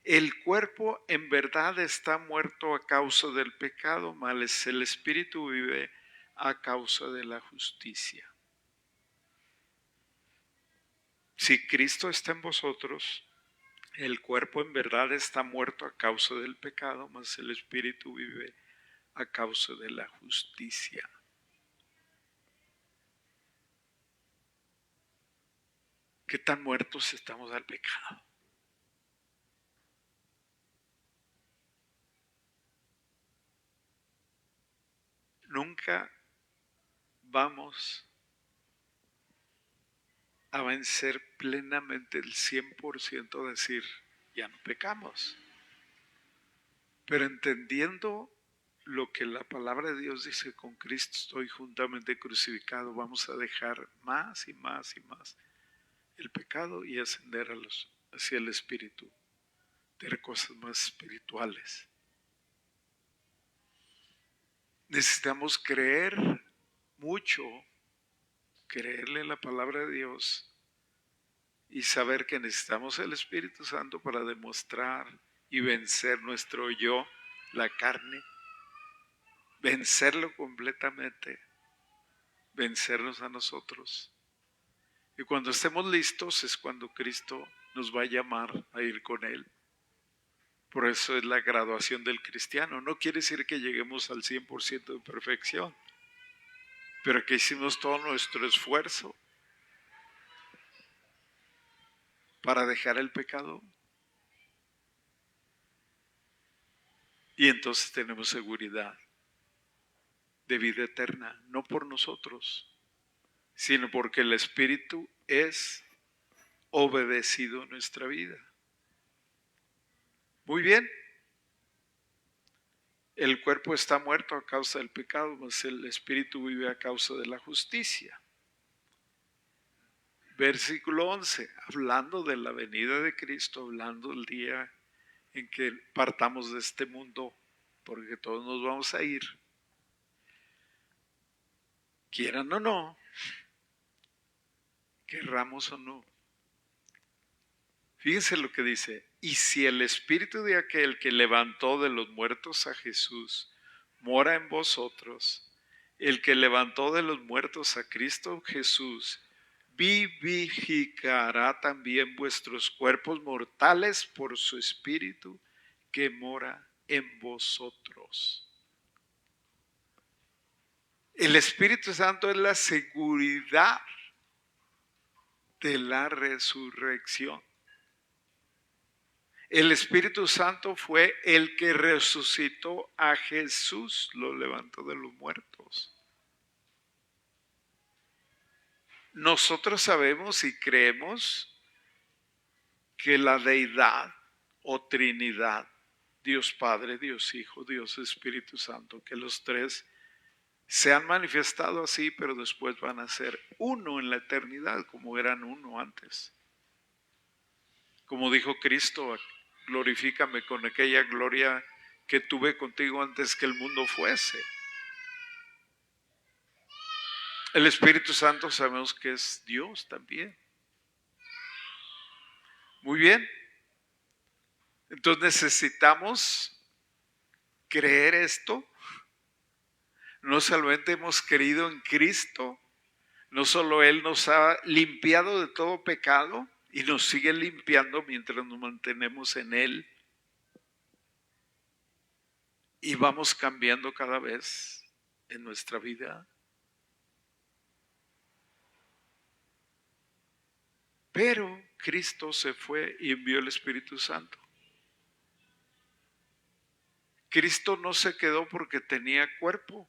el cuerpo en verdad está muerto a causa del pecado, mas el Espíritu vive a causa de la justicia. Si Cristo está en vosotros, el cuerpo en verdad está muerto a causa del pecado, mas el Espíritu vive a causa de la justicia. ¿Qué tan muertos estamos al pecado? Nunca vamos a vencer plenamente el 100%, decir, ya no pecamos. Pero entendiendo lo que la palabra de Dios dice, con Cristo estoy juntamente crucificado, vamos a dejar más y más y más el pecado y ascender hacia el Espíritu, tener cosas más espirituales. Necesitamos creer mucho, creerle la palabra de Dios y saber que necesitamos el Espíritu Santo para demostrar y vencer nuestro yo, la carne, vencerlo completamente, vencernos a nosotros. Y cuando estemos listos es cuando Cristo nos va a llamar a ir con Él. Por eso es la graduación del cristiano. No quiere decir que lleguemos al 100% de perfección, pero que hicimos todo nuestro esfuerzo para dejar el pecado. Y entonces tenemos seguridad de vida eterna, no por nosotros, sino porque el Espíritu es obedecido en nuestra vida. Muy bien. El cuerpo está muerto a causa del pecado, mas el espíritu vive a causa de la justicia. Versículo 11, hablando de la venida de Cristo, hablando del día en que partamos de este mundo, porque todos nos vamos a ir, quieran o no, querramos o no. Fíjense lo que dice: y si el espíritu de aquel que levantó de los muertos a Jesús mora en vosotros, el que levantó de los muertos a Cristo Jesús vivificará también vuestros cuerpos mortales por su espíritu que mora en vosotros. El Espíritu Santo es la seguridad de la resurrección. El Espíritu Santo fue el que resucitó a Jesús, lo levantó de los muertos. Nosotros sabemos y creemos que la deidad o Trinidad, Dios Padre, Dios Hijo, Dios Espíritu Santo, que los tres se han manifestado así, pero después van a ser uno en la eternidad, como eran uno antes. Como dijo Cristo, glorifícame con aquella gloria que tuve contigo antes que el mundo fuese. El Espíritu Santo sabemos que es Dios también. Muy bien. Entonces necesitamos creer esto. No solamente hemos creído en Cristo, no solo Él nos ha limpiado de todo pecado y nos sigue limpiando mientras nos mantenemos en Él y vamos cambiando cada vez en nuestra vida. Pero Cristo se fue y envió el Espíritu Santo. Cristo no se quedó porque tenía cuerpo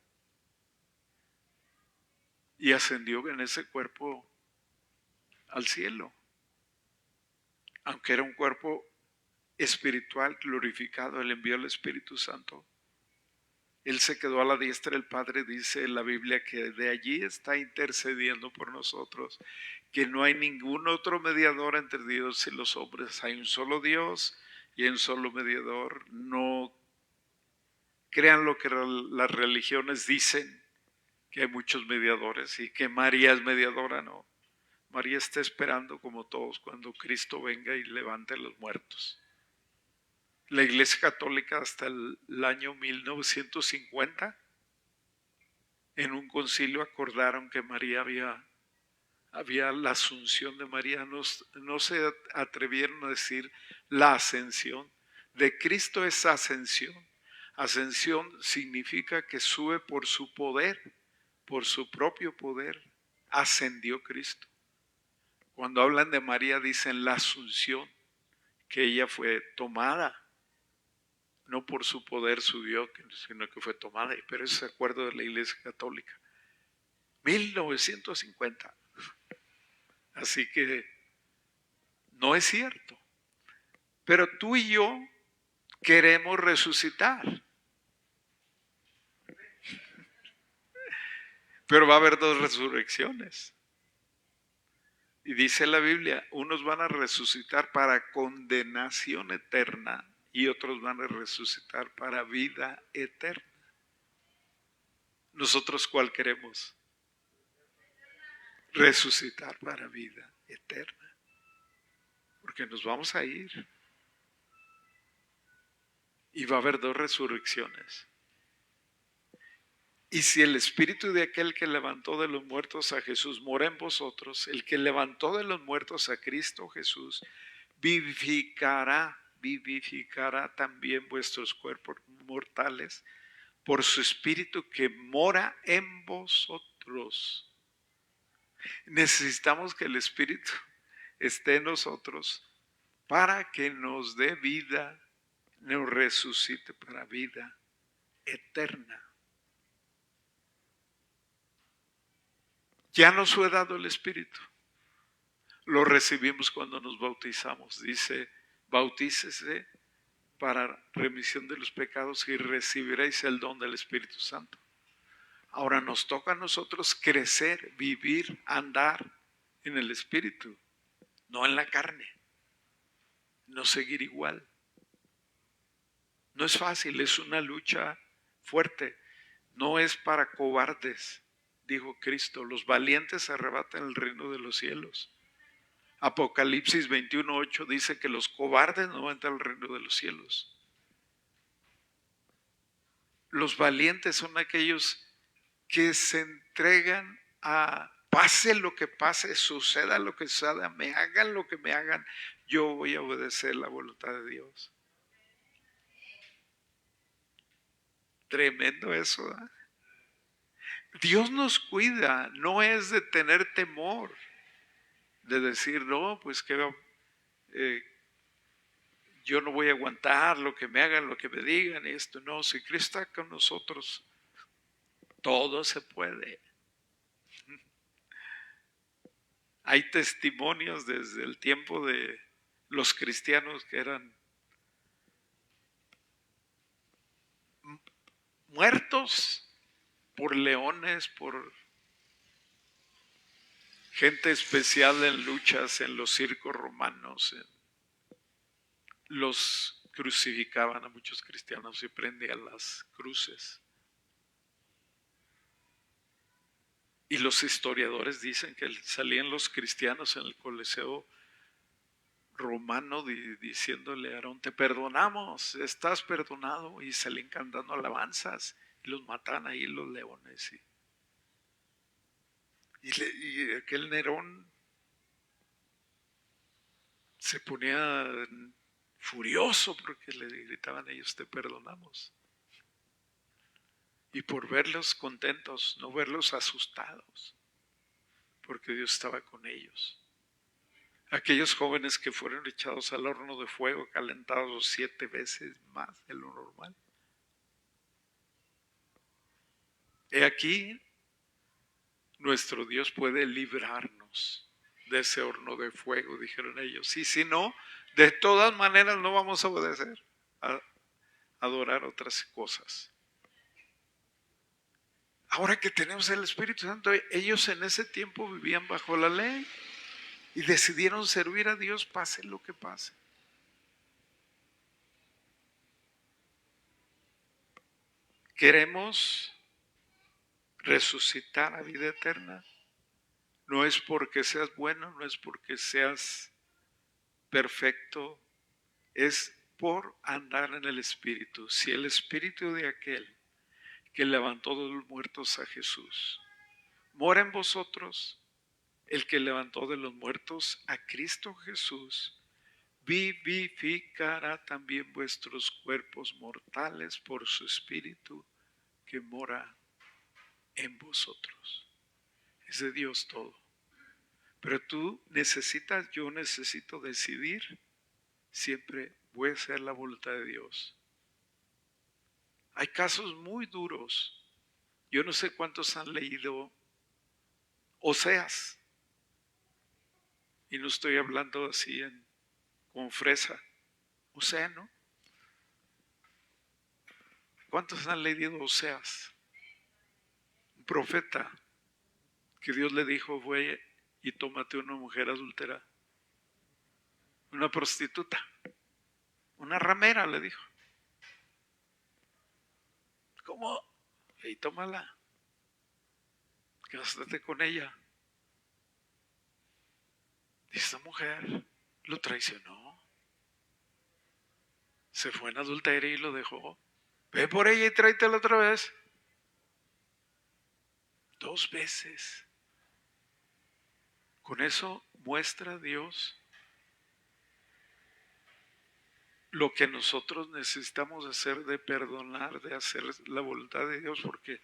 y ascendió en ese cuerpo al cielo. Aunque era un cuerpo espiritual glorificado, Él envió el Espíritu Santo. Él se quedó a la diestra del Padre, dice en la Biblia que de allí está intercediendo por nosotros, que no hay ningún otro mediador entre Dios y los hombres. Hay un solo Dios y un solo mediador. No crean lo que las religiones dicen, que hay muchos mediadores y que María es mediadora. No, María está esperando como todos cuando Cristo venga y levante a los muertos. La Iglesia Católica hasta el año 1950 en un concilio acordaron que María había la asunción de María. No se atrevieron a decir la ascensión. De Cristo es ascensión. Ascensión significa que sube por su poder, por su propio poder. Ascendió Cristo. Cuando hablan de María dicen la asunción, que ella fue tomada. No por su poder subió, sino que fue tomada. Pero ese es acuerdo de la Iglesia Católica. 1950. Así que no es cierto. Pero tú y yo queremos resucitar. Pero va a haber dos resurrecciones. Y dice la Biblia, unos van a resucitar para condenación eterna y otros van a resucitar para vida eterna. ¿Nosotros cuál queremos? Resucitar para vida eterna. Porque nos vamos a ir. Y va a haber dos resurrecciones. Y si el espíritu de aquel que levantó de los muertos a Jesús mora en vosotros, el que levantó de los muertos a Cristo Jesús, vivificará también vuestros cuerpos mortales por su espíritu que mora en vosotros. Necesitamos que el espíritu esté en nosotros para que nos dé vida, nos resucite para vida eterna. Ya nos fue dado el Espíritu. Lo recibimos cuando nos bautizamos. Dice, bautícese para remisión de los pecados y recibiréis el don del Espíritu Santo. Ahora nos toca a nosotros crecer, vivir, andar en el Espíritu, no en la carne, no seguir igual. No es fácil, es una lucha fuerte, no es para cobardes, dijo Cristo. Los valientes arrebatan el reino de los cielos. Apocalipsis 21:8 dice que los cobardes no entran al reino de los cielos. Los valientes son aquellos que se entregan a pase lo que pase, suceda lo que suceda, me hagan lo que me hagan, yo voy a obedecer la voluntad de Dios. Tremendo eso, ¿eh? Dios nos cuida, no es de tener temor, de decir, no, pues que yo no voy a aguantar lo que me hagan, lo que me digan, y esto. No, si Cristo está con nosotros, todo se puede. Hay testimonios desde el tiempo de los cristianos que eran muertos por leones, por gente especial en luchas en los circos romanos. Los crucificaban a muchos cristianos y prendían las cruces. Y los historiadores dicen que salían los cristianos en el Coliseo romano diciéndole a Aarón, te perdonamos, estás perdonado, y salían cantando alabanzas y los mataban ahí los leones. Y aquel Nerón se ponía furioso porque le gritaban a ellos, te perdonamos. Y por verlos contentos, no verlos asustados, porque Dios estaba con ellos. Aquellos jóvenes que fueron echados al horno de fuego, calentados 7 veces más de lo normal. He aquí, nuestro Dios puede librarnos de ese horno de fuego, dijeron ellos. Y si no, de todas maneras no vamos a obedecer, a adorar otras cosas. Ahora que tenemos el Espíritu Santo, ellos en ese tiempo vivían bajo la ley y decidieron servir a Dios pase lo que pase. Queremos resucitar a vida eterna. No es porque seas bueno, no es porque seas perfecto, es por andar en el Espíritu. Si el Espíritu de aquel que levantó de los muertos a Jesús mora en vosotros, el que levantó de los muertos a Cristo Jesús vivificará también vuestros cuerpos mortales por su Espíritu que mora en vosotros. Es de Dios todo. Pero yo necesito decidir, siempre voy a hacer la voluntad de Dios. Hay casos muy duros. Yo no sé cuántos han leído Oseas. Y no estoy hablando así con fresa. Oseas, ¿no? ¿Cuántos han leído Oseas? Un profeta que Dios le dijo, ve y tómate una mujer adúltera, una prostituta, una ramera, le dijo. ¿Cómo? Y tómala, cásate con ella. Y esta mujer lo traicionó, se fue en adulterio y lo dejó. Ve por ella y tráetela otra vez. 2 veces. Con eso muestra a Dios lo que nosotros necesitamos hacer, de perdonar, de hacer la voluntad de Dios, porque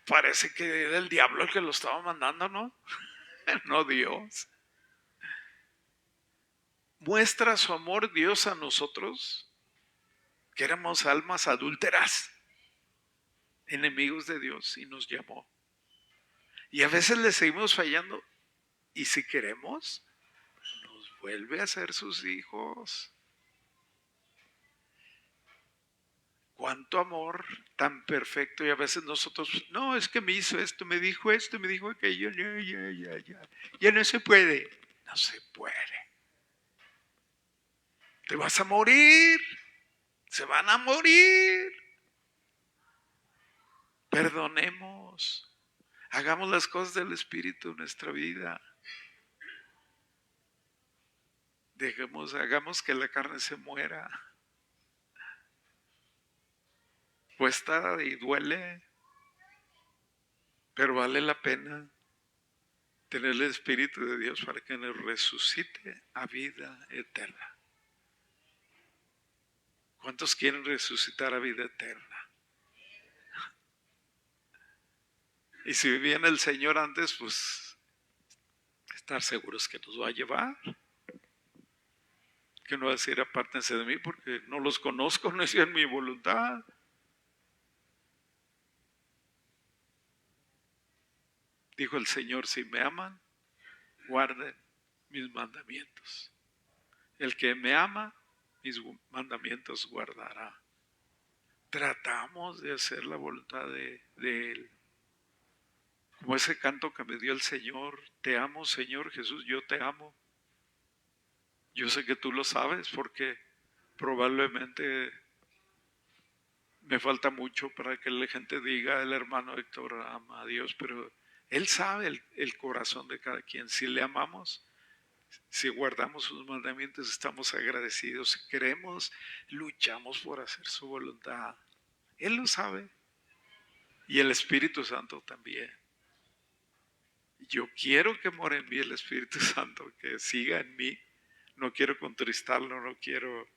parece que era el diablo el que lo estaba mandando, ¿no? No Dios. Muestra su amor Dios a nosotros, que éramos almas adúlteras, enemigos de Dios, y nos llamó. Y a veces le seguimos fallando, y si queremos, nos vuelve a ser sus hijos. Cuánto amor tan perfecto. Y a veces nosotros, no, es que me hizo esto, me dijo aquello, ya no se puede. No se puede. Te vas a morir. Se van a morir. Perdonemos. Hagamos las cosas del Espíritu en nuestra vida. Hagamos que la carne se muera. Cuesta y duele, pero vale la pena tener el Espíritu de Dios para que nos resucite a vida eterna. ¿Cuántos quieren resucitar a vida eterna? Y si vivían el Señor antes, pues estar seguros que nos va a llevar. Que no va a decir apártense de mí porque no los conozco, no es en mi voluntad. Dijo el Señor, si me aman, guarden mis mandamientos. El que me ama, mis mandamientos guardará. Tratamos de hacer la voluntad de Él. Como ese canto que me dio el Señor, te amo Señor Jesús, yo te amo. Yo sé que tú lo sabes porque probablemente me falta mucho para que la gente diga, el hermano Héctor ama a Dios, pero Él sabe el corazón de cada quien. Si le amamos, si guardamos sus mandamientos, estamos agradecidos. Si queremos, luchamos por hacer su voluntad. Él lo sabe. Y el Espíritu Santo también. Yo quiero que more en mí el Espíritu Santo, que siga en mí. No quiero contristarlo, no quiero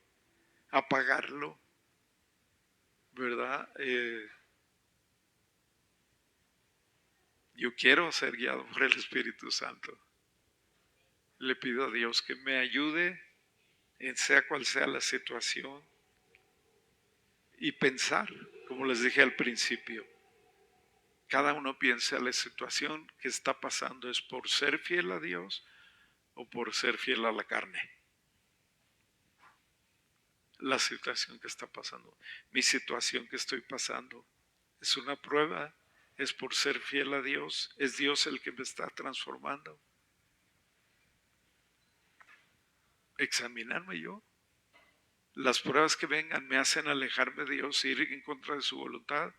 apagarlo, ¿verdad? Yo quiero ser guiado por el Espíritu Santo. Le pido a Dios que me ayude en sea cual sea la situación y pensar, como les dije al principio, cada uno piensa la situación que está pasando es por ser fiel a Dios o por ser fiel a la carne. La situación que está pasando, mi situación que estoy pasando, es una prueba, es por ser fiel a Dios, es Dios el que me está transformando. Examinarme yo. Las pruebas que vengan me hacen alejarme de Dios, ir en contra de su voluntad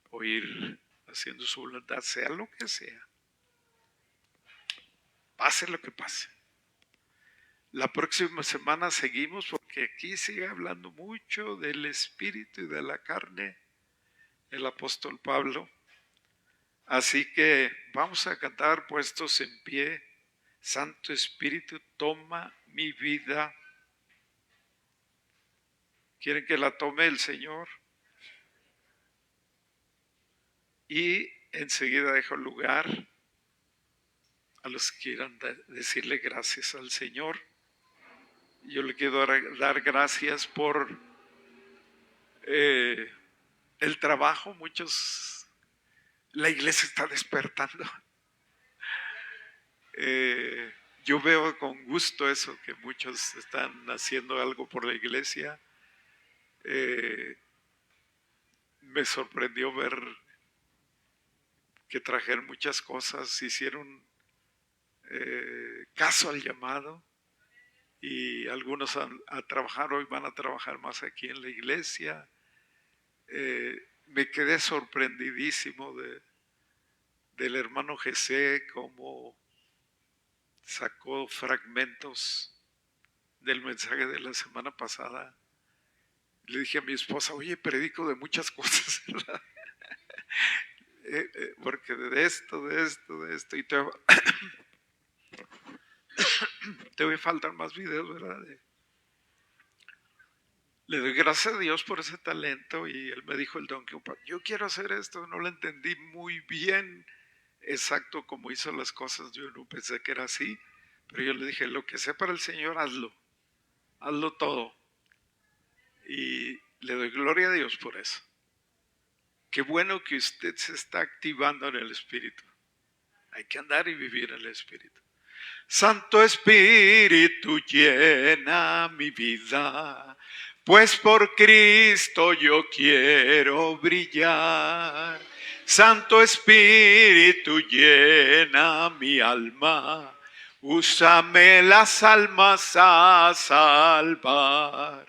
o ir haciendo su voluntad, sea lo que sea. Pase lo que pase. La próxima semana seguimos porque aquí sigue hablando mucho del espíritu y de la carne el apóstol Pablo. Así que vamos a cantar puestos en pie. Santo Espíritu, toma mi vida. ¿Quieren que la tome el Señor? Y enseguida dejo lugar a los que quieran decirle gracias al Señor. Yo le quiero dar gracias por el trabajo. La iglesia está despertando. Yo veo con gusto eso, que muchos están haciendo algo por la iglesia. Me sorprendió ver que trajeron muchas cosas, hicieron caso al llamado. Y algunos a trabajar hoy van a trabajar más aquí en la iglesia. Me quedé sorprendidísimo del hermano Jesse, cómo sacó fragmentos del mensaje de la semana pasada. Le dije a mi esposa, oye, predico de muchas cosas, ¿verdad? Porque de esto, y te voy a faltar más videos, ¿verdad? Le doy gracias a Dios por ese talento y él me dijo el don que yo quiero hacer esto, no lo entendí muy bien exacto cómo hizo las cosas, yo no pensé que era así, pero yo le dije, lo que sea para el Señor, hazlo todo. Y le doy gloria a Dios por eso. Qué bueno que usted se está activando en el Espíritu. Hay que andar y vivir en el Espíritu. Santo Espíritu, llena mi vida. Pues por Cristo yo quiero brillar. Santo Espíritu llena mi alma. Úsame las almas a salvar.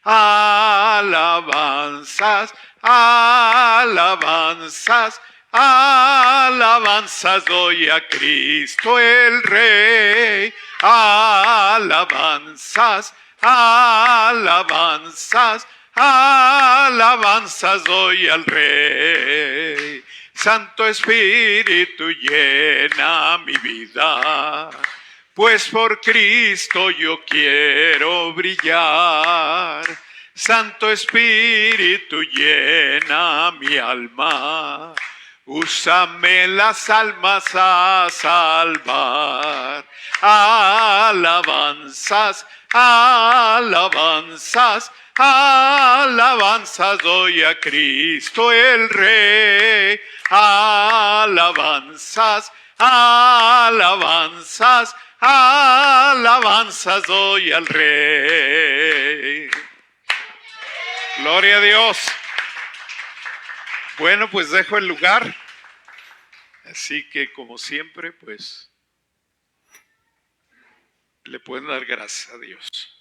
Alabanzas, alabanzas, alabanzas doy a Cristo el Rey. Alabanzas, alabanzas, alabanzas doy al Rey. Santo Espíritu llena mi vida, pues por Cristo yo quiero brillar. Santo Espíritu llena mi alma, úsame las almas a salvar. Alabanzas, alabanzas, alabanzas doy a Cristo el Rey. Alabanzas, alabanzas, alabanzas doy al Rey. Gloria a Dios. Bueno, pues dejo el lugar. Así que como siempre, pues le pueden dar gracias a Dios.